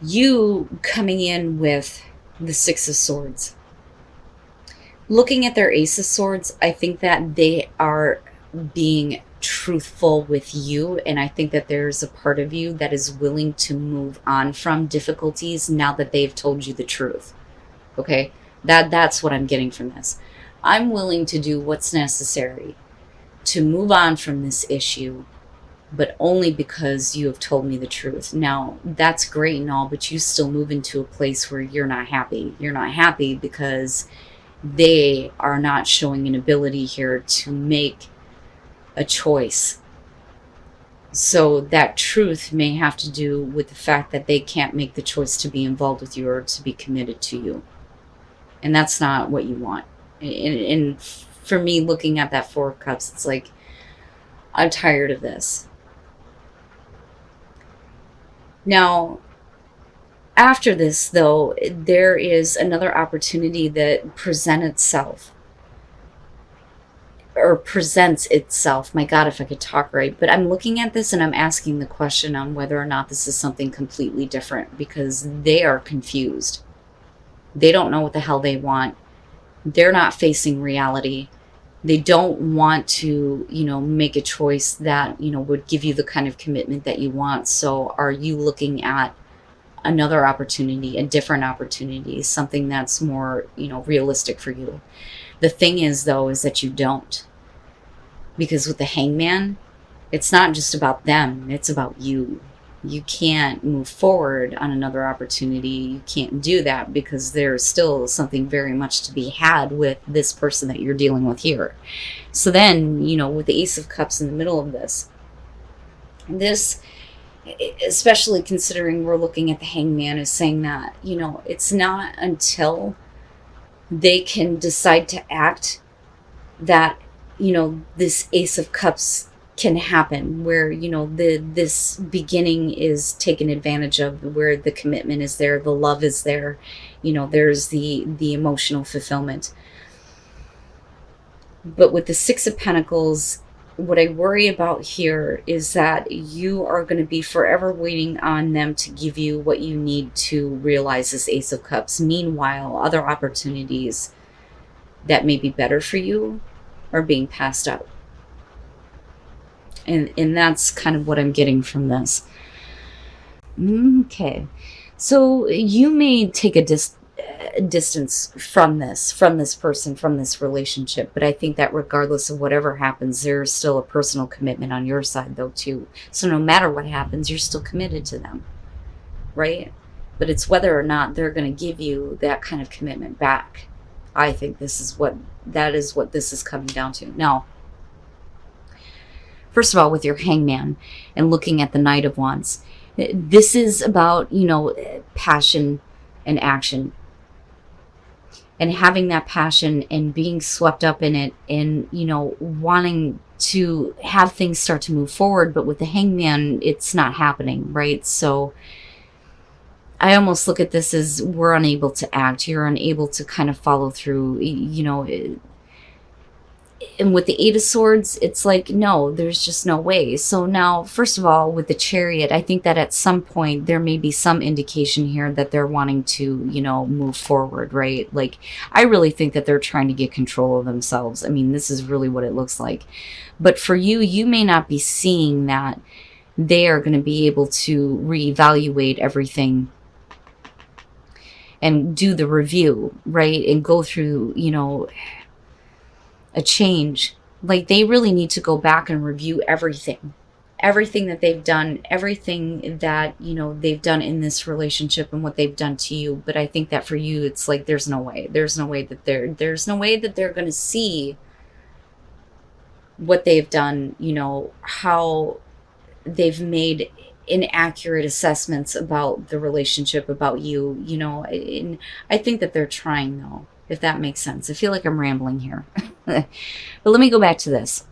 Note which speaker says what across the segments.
Speaker 1: You coming in with the Six of Swords. Looking at their Ace of Swords, I think that they are being truthful with you, and I think that there's a part of you that is willing to move on from difficulties now that they've told you the truth. Okay? That's what I'm getting from this. I'm willing to do what's necessary to move on from this issue, but only because you have told me the truth. Now, that's great and all, but you still move into a place where you're not happy. You're not happy because they are not showing an ability here to make a choice. So that truth may have to do with the fact that they can't make the choice to be involved with you or to be committed to you. And that's not what you want. And for me, looking at that Four of Cups, it's like, I'm tired of this. Now, after this, though, there is another opportunity that presents itself. Or presents itself. My God, if I could talk right. But I'm looking at this and I'm asking the question on whether or not this is something completely different, because they are confused. They don't know what the hell they want. They're not facing reality. They don't want to, make a choice that, would give you the kind of commitment that you want. So are you looking at another opportunity, a different opportunity, something that's more, realistic for you? The thing is, though, is that you don't. Because with the Hangman, it's not just about them, it's about you. You can't move forward on another opportunity. You can't do that because there's still something very much to be had with this person that you're dealing with here. So then, with the Ace of Cups in the middle of this, especially considering we're looking at the Hangman, is saying that, it's not until they can decide to act that, this Ace of Cups can happen, where this beginning is taken advantage of, where the commitment is there, the love is there, there's the emotional fulfillment. But with the Six of Pentacles, what I worry about here is that you are going to be forever waiting on them to give you what you need to realize this Ace of Cups. Meanwhile, other opportunities that may be better for you are being passed up. And that's kind of what I'm getting from this. Okay. So you may take a distance from this person, from this relationship, but I think that regardless of whatever happens, there's still a personal commitment on your side, though, too. So no matter what happens, you're still committed to them, right? But it's whether or not they're going to give you that kind of commitment back. I think that is what this is coming down to. Now, first of all, with your Hangman and looking at the Knight of Wands, this is about, passion and action. And having that passion and being swept up in it and, wanting to have things start to move forward. But with the Hangman, it's not happening, right? So I almost look at this as we're unable to act. You're unable to kind of follow through, and with the Eight of Swords, it's like, no, there's just no way. So now, first of all, with the Chariot, I think that at some point there may be some indication here that they're wanting to, move forward, right? Like, I really think that they're trying to get control of themselves. I mean, this is really what it looks like. But for you, you may not be seeing that they are going to be able to reevaluate everything and do the review, right? And go through, a change. Like, they really need to go back and review everything that they've done, everything that they've done in this relationship and what they've done to you. But I think that for you, it's like there's no way that they're going to see what they've done, how they've made inaccurate assessments about the relationship, about you, and I think that they're trying, though, if that makes sense. I feel like I'm rambling here. But let me go back to this.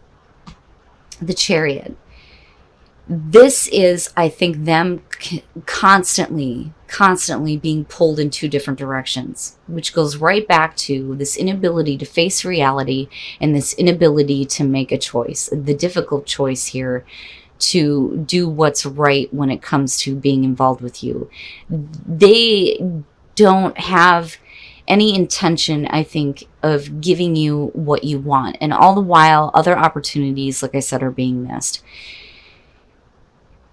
Speaker 1: The Chariot. This is, I think, them constantly being pulled in two different directions, which goes right back to this inability to face reality and this inability to make a choice. The difficult choice here to do what's right when it comes to being involved with you. They don't have any intention, I think, of giving you what you want. And all the while, other opportunities, like I said, are being missed.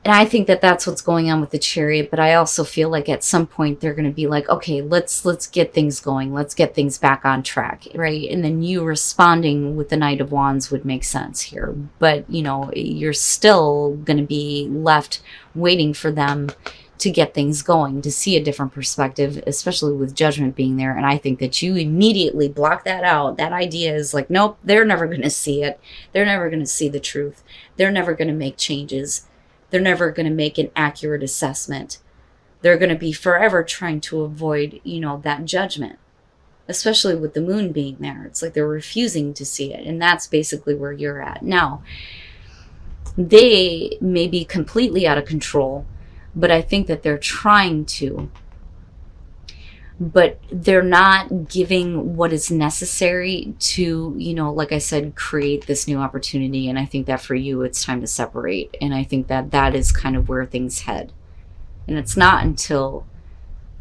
Speaker 1: And I think that that's what's going on with the Chariot, but I also feel like at some point they're going to be like, okay, let's get things going. Let's get things back on track, right? And then you responding with the Knight of Wands would make sense here. But, you're still going to be left waiting for them to get things going, to see a different perspective, especially with Judgment being there. And I think that you immediately block that out. That idea is like, nope, they're never going to see it. They're never going to see the truth. They're never going to make changes. They're never going to make an accurate assessment. They're going to be forever trying to avoid, that judgment, especially with the moon being there. It's like they're refusing to see it. And that's basically where you're at. Now, they may be completely out of control, but I think that they're trying to. But they're not giving what is necessary to, like I said, create this new opportunity. And I think that for you, it's time to separate. And I think that that is kind of where things head. And it's not until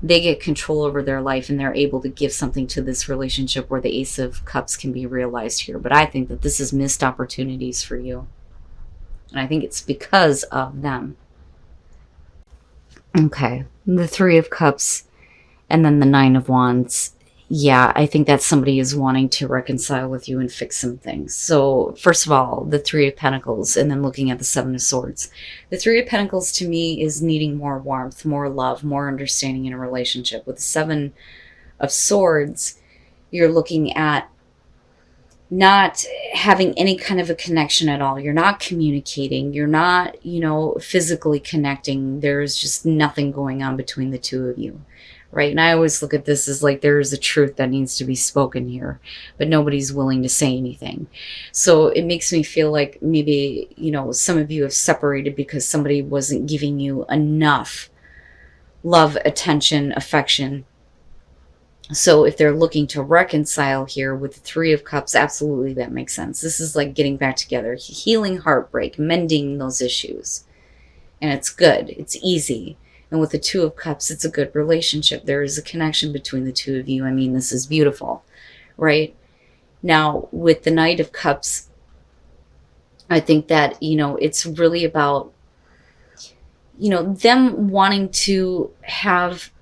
Speaker 1: they get control over their life and they're able to give something to this relationship where the Ace of Cups can be realized here. But I think that this is missed opportunities for you. And I think it's because of them. Okay, the Three of Cups. And then the Nine of Wands. Yeah, I think that somebody is wanting to reconcile with you and fix some things. So first of all, the Three of Pentacles, and then looking at the Seven of Swords. The Three of Pentacles to me is needing more warmth, more love, more understanding in a relationship. With the Seven of Swords, you're looking at not having any kind of a connection at all. You're not communicating. You're not, physically connecting. There's just nothing going on between the two of you. Right? And I always look at this as like there is a truth that needs to be spoken here, but nobody's willing to say anything. So it makes me feel like maybe, some of you have separated because somebody wasn't giving you enough love, attention, affection. So if they're looking to reconcile here with the Three of Cups, absolutely that makes sense. This is like getting back together, healing heartbreak, mending those issues. And it's good. It's easy. And with the Two of Cups, it's a good relationship. There is a connection between the two of you. I mean, this is beautiful, right? Now, with the Knight of Cups, I think that, it's really about, them wanting to have,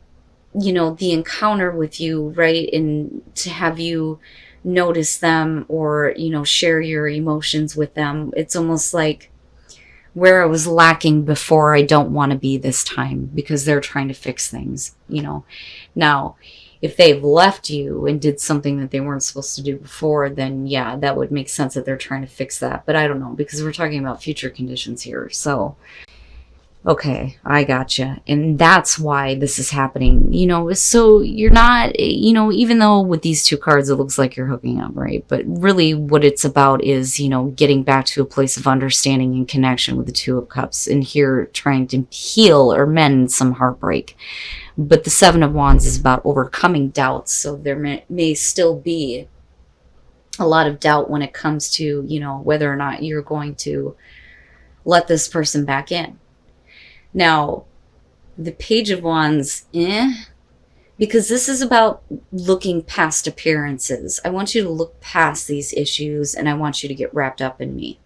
Speaker 1: the encounter with you, right? And to have you notice them or, share your emotions with them. It's almost like where I was lacking before, I don't want to be this time because they're trying to fix things, Now, if they've left you and did something that they weren't supposed to do before, then yeah, that would make sense that they're trying to fix that. But I don't know, because we're talking about future conditions here. So, okay, I gotcha. And that's why this is happening, so you're not, even though with these two cards, it looks like you're hooking up, right? But really what it's about is, getting back to a place of understanding and connection with the Two of Cups, and here trying to heal or mend some heartbreak. But the Seven of Wands is about overcoming doubts. So there may still be a lot of doubt when it comes to, whether or not you're going to let this person back in. Now, the Page of Wands, because this is about looking past appearances. I want you to look past these issues, and I want you to get wrapped up in me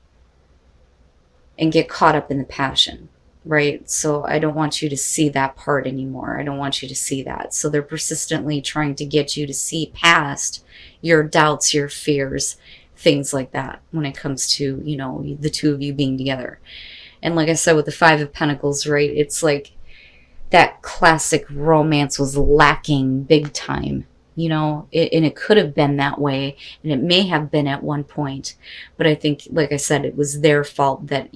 Speaker 1: and get caught up in the passion, right? So I don't want you to see that part anymore. I don't want you to see that. So they're persistently trying to get you to see past your doubts, your fears, things like that when it comes to, the two of you being together. And like I said, with the Five of Pentacles, right, it's like that classic romance was lacking big time, and it could have been that way, and it may have been at one point. But I think, like I said, it was their fault that,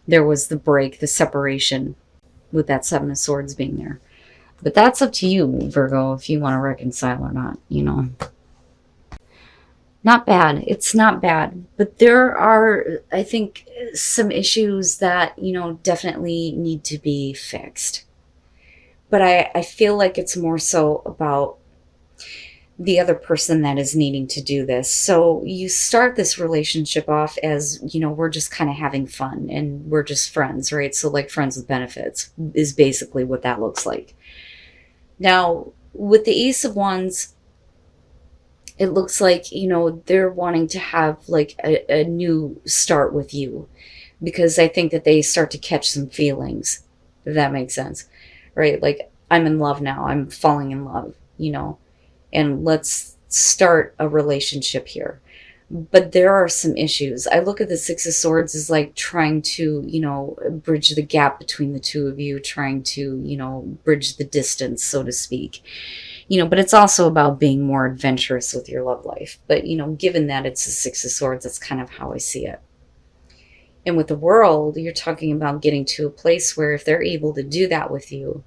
Speaker 1: there was the break, the separation with that Seven of Swords being there. But that's up to you, Virgo, if you want to reconcile or not, Not bad. It's not bad. But there are, I think, some issues that, definitely need to be fixed. But I feel like it's more so about the other person that is needing to do this. So you start this relationship off as, we're just kind of having fun and we're just friends, right? So like friends with benefits is basically what that looks like. Now, with the Ace of Wands, it looks like, they're wanting to have like a new start with you, because I think that they start to catch some feelings, if that makes sense, right? Like, I'm in love now. I'm falling in love, and let's start a relationship here. But there are some issues. I look at the Six of Swords as like trying to, bridge the gap between the two of you, trying to, bridge the distance, so to speak. But it's also about being more adventurous with your love life. But, given that it's the Six of Swords, that's kind of how I see it. And with the World, you're talking about getting to a place where if they're able to do that with you,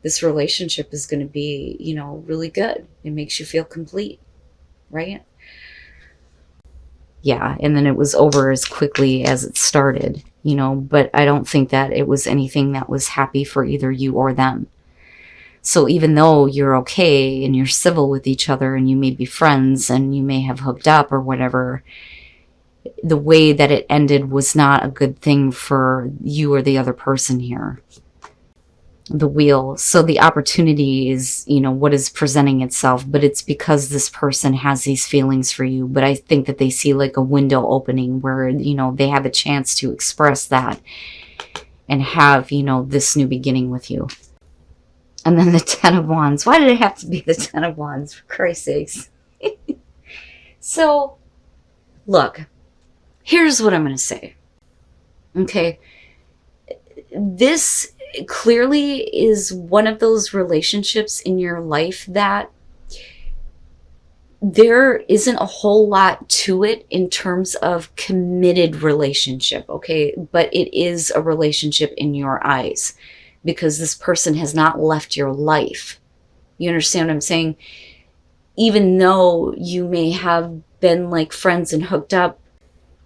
Speaker 1: this relationship is going to be, really good. It makes you feel complete, right? Yeah, and then it was over as quickly as it started, but I don't think that it was anything that was happy for either you or them. So even though you're okay and you're civil with each other and you may be friends and you may have hooked up or whatever, the way that it ended was not a good thing for you or the other person here. The Wheel. So the opportunity is, what is presenting itself, but it's because this person has these feelings for you. But I think that they see like a window opening where, they have a chance to express that and have, this new beginning with you. And then the Ten of Wands. Why did it have to be the Ten of Wands, for Christ's sakes? So, look, here's what I'm going to say. Okay. This clearly is one of those relationships in your life that there isn't a whole lot to it in terms of committed relationship, okay? But it is a relationship in your eyes because this person has not left your life. You understand what I'm saying? Even though you may have been like friends and hooked up,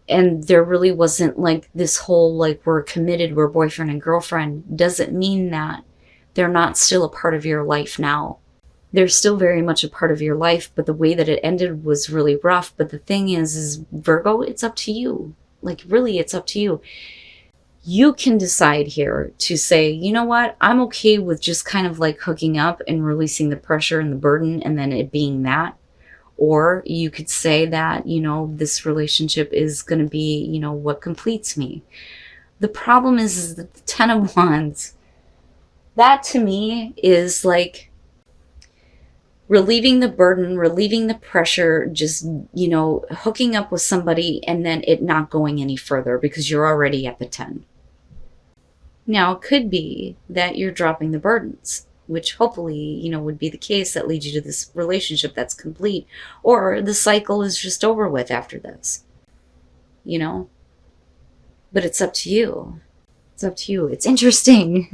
Speaker 1: and there really wasn't like this whole like we're committed, we're boyfriend and girlfriend, doesn't mean that they're not still a part of your life now. They're still very much a part of your life, but the way that it ended was really rough. But the thing is Virgo, it's up to you. Like, really, it's up to you. You can decide here to say, you know what, I'm okay with just kind of like hooking up and releasing the pressure and the burden and then it being that. Or you could say that, this relationship is going to be, what completes me. The problem is that the Ten of Wands, that to me is like relieving the burden, relieving the pressure, just, hooking up with somebody and then it not going any further because you're already at the 10. Now, it could be that you're dropping the burdens, which hopefully, would be the case that leads you to this relationship that's complete, or the cycle is just over with after this, but it's up to you. It's up to you. It's interesting.